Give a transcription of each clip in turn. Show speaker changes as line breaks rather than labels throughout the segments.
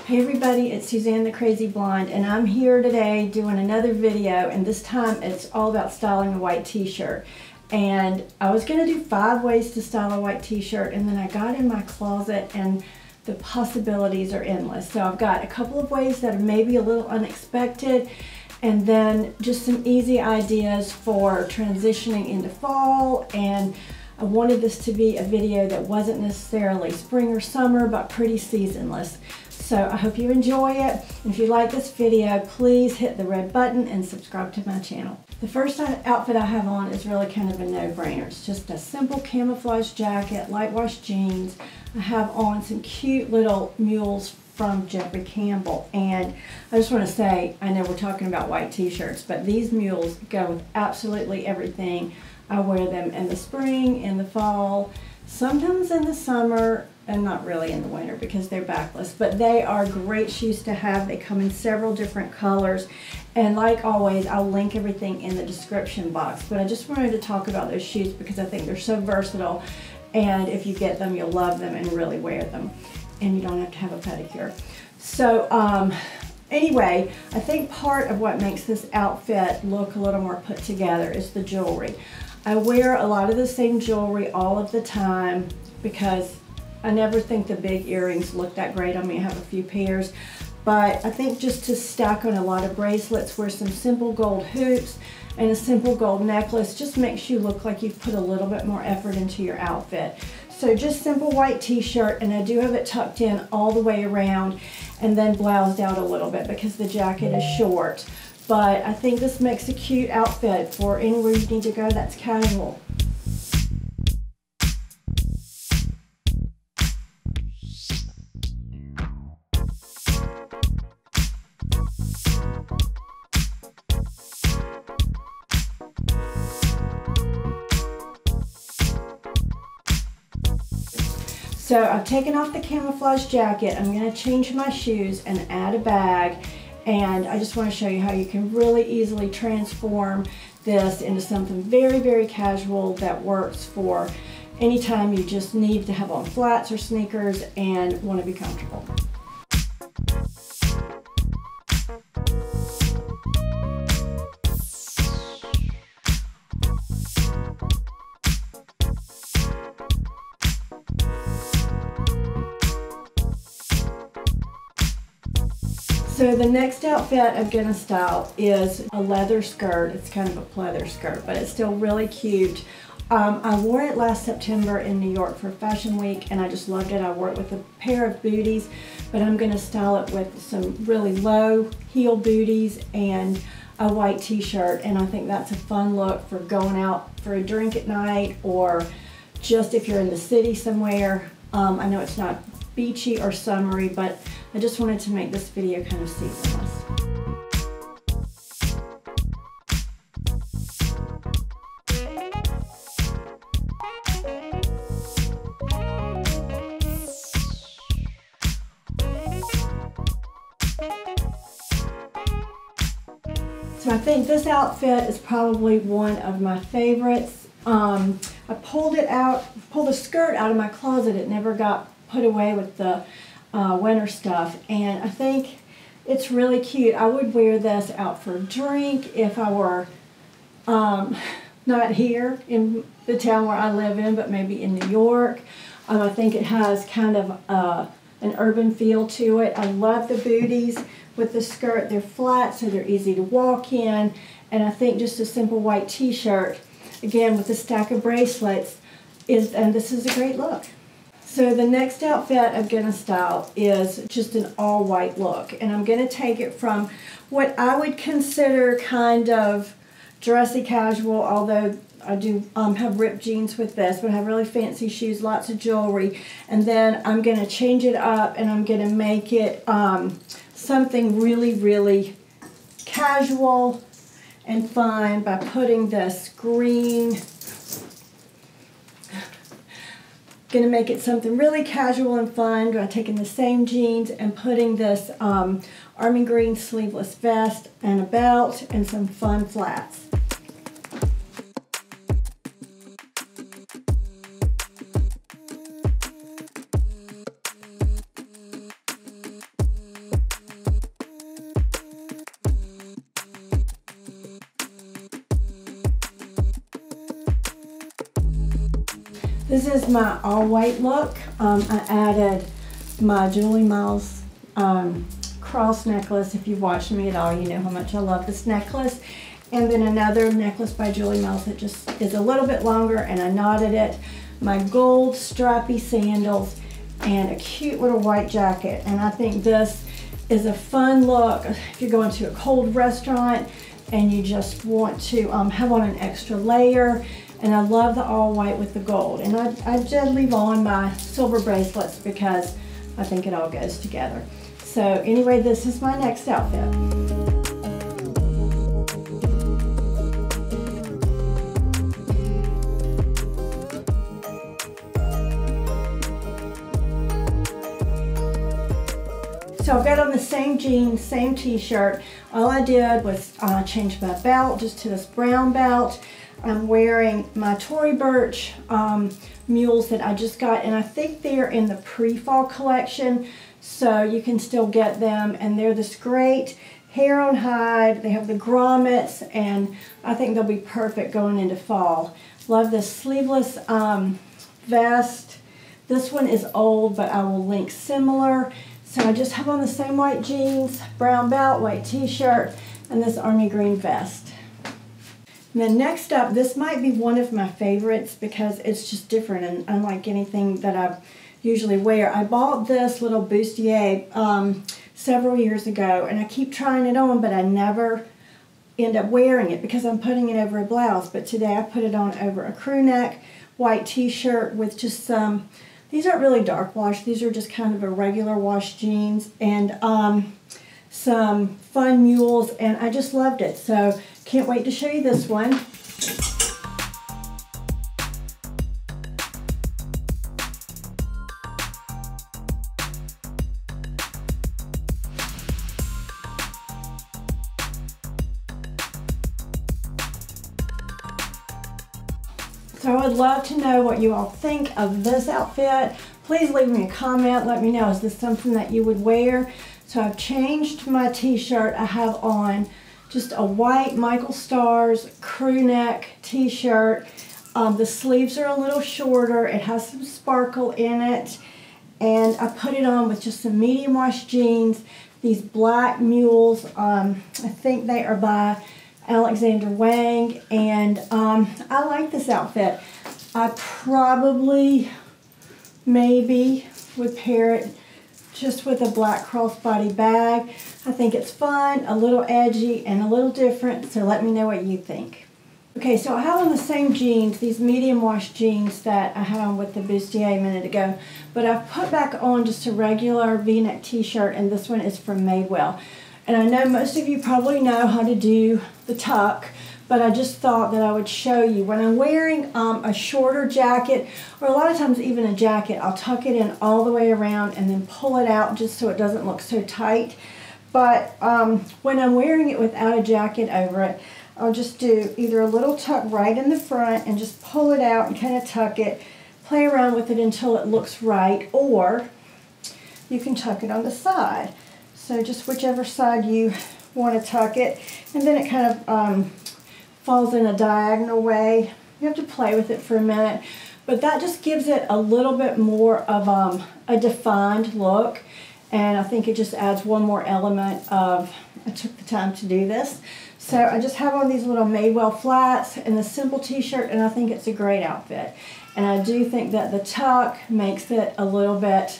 Hey everybody, it's Suzanne the Crazy Blonde, and I'm here today doing another video, and this time it's all about styling a white t-shirt. And I was going to do 5 ways to style a white t-shirt, and then I got in my closet and the possibilities are endless. So I've got a couple of ways that are maybe a little unexpected, and then just some easy ideas for transitioning into fall. And I wanted this to be a video that wasn't necessarily spring or summer, but pretty seasonless. So I hope you enjoy it. And if you like this video, please hit the red button and subscribe to my channel. The first outfit I have on is really kind of a no-brainer. It's just a simple camouflage jacket, light wash jeans. I have on some cute little mules from Jeffrey Campbell. And I just want to say, I know we're talking about white t-shirts, but these mules go with absolutely everything. I wear them in the spring, in the fall, sometimes in the summer, and not really in the winter because they're backless, but they are great shoes to have. They come in several different colors, and like always, I'll link everything in the description box. But I just wanted to talk about those shoes because I think they're so versatile, and if you get them, you'll love them and really wear them, and you don't have to have a pedicure. So anyway, I think part of what makes this outfit look a little more put together is the jewelry. I wear a lot of the same jewelry all of the time because I never think the big earrings look that great on me. I have a few pairs, but I think just to stack on a lot of bracelets, wear some simple gold hoops and a simple gold necklace just makes you look like you've put a little bit more effort into your outfit. So just simple white t-shirt, and I do have it tucked in all the way around and then bloused out a little bit because the jacket is short. But I think this makes a cute outfit for anywhere you need to go that's casual. So I've taken off the camouflage jacket. I'm going to change my shoes and add a bag. And I just want to show you how you can really easily transform this into something very, very casual that works for anytime you just need to have on flats or sneakers and want to be comfortable. So the next outfit I'm going to style is a leather skirt. It's kind of a pleather skirt, but it's still really cute. I wore it last September in New York for Fashion Week, and I just loved it. I wore it with a pair of booties, but I'm going to style it with some really low heel booties and a white t-shirt, and I think that's a fun look for going out for a drink at night or just if you're in the city somewhere. I know it's not beachy or summery, but I just wanted to make this video kind of seasonless. So I think this outfit is probably one of my favorites. I pulled the skirt out of my closet. It never got put away with the winter stuff, and I think it's really cute. I would wear this out for a drink if I were not here in the town where I live in, but maybe in New York. I think it has kind of an urban feel to it. I love the booties with the skirt. They're flat, so they're easy to walk in, and I think just a simple white t-shirt, again with a stack of bracelets, and this is a great look. So the next outfit I'm going to style is just an all-white look, and I'm going to take it from what I would consider kind of dressy casual, although I do have ripped jeans with this, but I have really fancy shoes, lots of jewelry, and then I'm going to change it up and I'm going to make it something really, really casual and fun by putting this green. Going to make it something really casual and fun by taking the same jeans and putting this army green sleeveless vest and a belt and some fun flats. This is my all white look. I added my Julie Miles cross necklace. If you've watched me at all, you know how much I love this necklace. And then another necklace by Julie Miles that just is a little bit longer, and I knotted it. My gold strappy sandals and a cute little white jacket. And I think this is a fun look if you're going to a cold restaurant and you just want to have on an extra layer. And I love the all white with the gold. And I did leave on my silver bracelets because I think it all goes together. So anyway, this is my next outfit. So I've got on the same jeans, same t-shirt. All I did was change my belt just to this brown belt. I'm wearing my Tory Burch mules that I just got, and I think they're in the pre-fall collection, so you can still get them, and they're this great hair on hide. They have the grommets, and I think they'll be perfect going into fall. Love this sleeveless vest. This one is old, but I will link similar. So I just have on the same white jeans, brown belt, white t-shirt, and this army green vest. And then next up, this might be one of my favorites because it's just different and unlike anything that I usually wear. I bought this little Bustier several years ago, and I keep trying it on, but I never end up wearing it because I'm putting it over a blouse. But today I put it on over a crew neck, white t-shirt with just some, these aren't really dark wash, these are just kind of a regular wash jeans, and some fun mules, and I just loved it. So can't wait to show you this one. So I would love to know what you all think of this outfit. Please leave me a comment. Let me know, is this something that you would wear? So I've changed my t-shirt. I have on just a white Michael Stars crew neck t-shirt. The sleeves are a little shorter. It has some sparkle in it. And I put it on with just some medium wash jeans. These black mules, I think they are by Alexander Wang, and I like this outfit. I probably maybe would pair it just with a black crossbody bag. I think it's fun, a little edgy, and a little different, so let me know what you think. Okay, so I have on the same jeans, these medium wash jeans that I had on with the Bustier a minute ago, but I've put back on just a regular v-neck t-shirt, and this one is from Madewell. And I know most of you probably know how to do the tuck, but I just thought that I would show you. When I'm wearing a shorter jacket, or a lot of times even a jacket, I'll tuck it in all the way around and then pull it out just so it doesn't look so tight. But when I'm wearing it without a jacket over it, I'll just do either a little tuck right in the front and just pull it out and kind of tuck it, play around with it until it looks right, or you can tuck it on the side. So just whichever side you want to tuck it, and then it kind of falls in a diagonal way. You have to play with it for a minute, but that just gives it a little bit more of a defined look, and I think it just adds one more element of, I took the time to do this. So I just have on these little Madewell flats and the simple t-shirt, and I think it's a great outfit. And I do think that the tuck makes it a little bit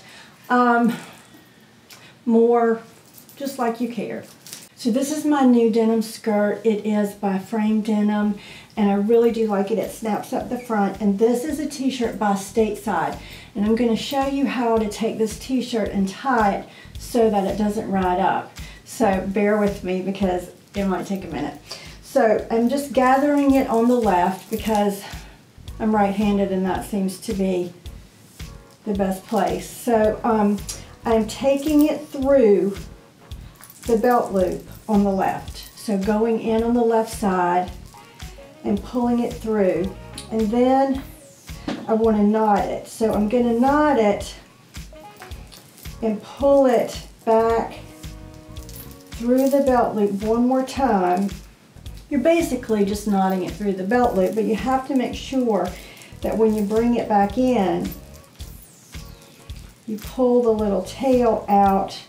more just like you care. So this is my new denim skirt. It is by Frame Denim, and I really do like it. It snaps up the front, and this is a t-shirt by Stateside. And I'm going to show you how to take this t-shirt and tie it so that it doesn't ride up. So bear with me because it might take a minute. So I'm just gathering it on the left because I'm right-handed and that seems to be the best place. So I'm taking it through the belt loop on the left. So going in on the left side and pulling it through. And then I want to knot it. So I'm going to knot it and pull it back through the belt loop one more time. You're basically just knotting it through the belt loop, but you have to make sure that when you bring it back in, you pull the little tail out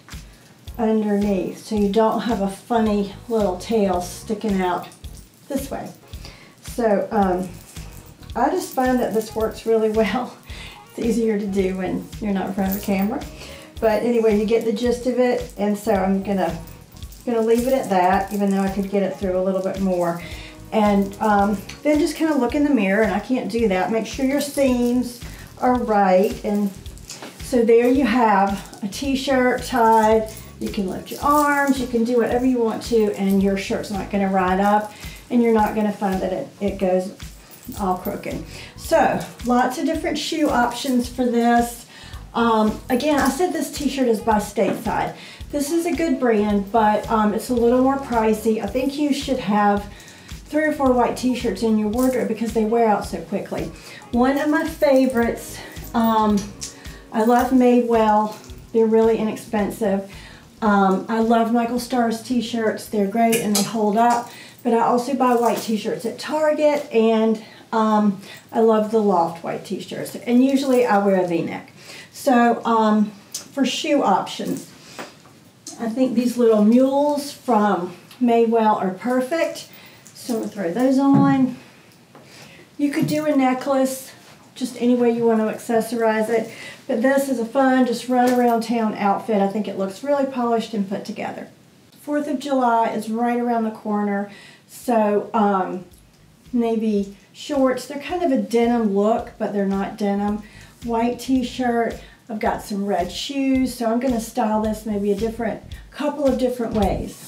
underneath, so you don't have a funny little tail sticking out this way. So I just find that this works really well. It's easier to do when you're not in front of a camera. But anyway, you get the gist of it, and so I'm gonna leave it at that, even though I could get it through a little bit more. And then just kind of look in the mirror, and I can't do that. Make sure your seams are right. And so there you have a t-shirt tied. You can lift your arms, you can do whatever you want to, and your shirt's not gonna ride up, and you're not gonna find that it goes all crooked. So, lots of different shoe options for this. Again, I said this t-shirt is by Stateside. This is a good brand, but it's a little more pricey. I think you should have 3 or 4 white t-shirts in your wardrobe because they wear out so quickly. One of my favorites, I love Madewell. They're really inexpensive. I love Michael Starr's t-shirts. They're great and they hold up. But I also buy white t-shirts at Target, and I love the Loft white t-shirts. And usually I wear a V-neck. So for shoe options, I think these little mules from Madewell are perfect. So I'm going to throw those on. You could do a necklace, just any way you want to accessorize it. But this is a fun, just run around town outfit. I think it looks really polished and put together. 4th of July is right around the corner. So navy shorts, they're kind of a denim look, but they're not denim. White t-shirt, I've got some red shoes, so I'm going to style this maybe a couple of different ways.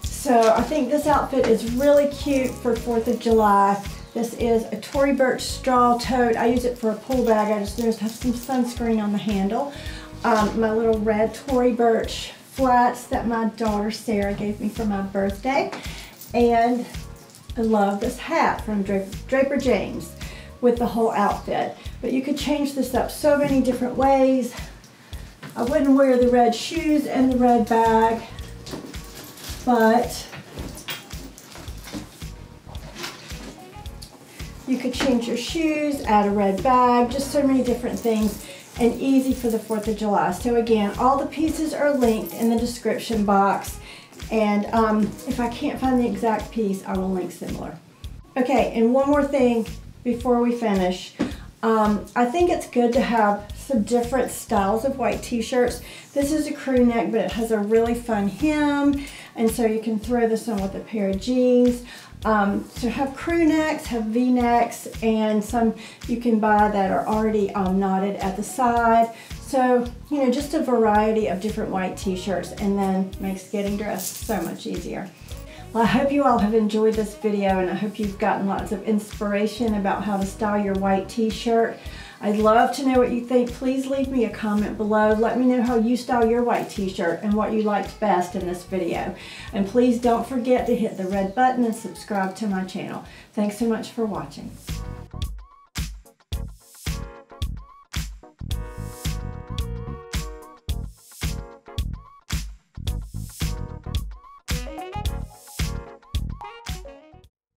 So I think this outfit is really cute for 4th of July. This is a Tory Burch straw tote. I use it for a pull bag. I just have some sunscreen on the handle. My little red Tory Burch flats that my daughter Sarah gave me for my birthday. And I love this hat from Draper James with the whole outfit. But you could change this up so many different ways. I wouldn't wear the red shoes and the red bag, but you could change your shoes, add a red bag, just so many different things, and easy for the 4th of July. So again, all the pieces are linked in the description box, and if I can't find the exact piece, I will link similar. Okay, and one more thing before we finish. I think it's good to have some different styles of white t-shirts. This is a crew neck, but it has a really fun hem, and so you can throw this on with a pair of jeans. So have crew necks, have V-necks, and some you can buy that are already knotted at the side. So, you know, just a variety of different white t-shirts, and then makes getting dressed so much easier. Well, I hope you all have enjoyed this video, and I hope you've gotten lots of inspiration about how to style your white t-shirt. I'd love to know what you think. Please leave me a comment below. Let me know how you style your white t-shirt and what you liked best in this video. And please don't forget to hit the red button and subscribe to my channel. Thanks so much for watching.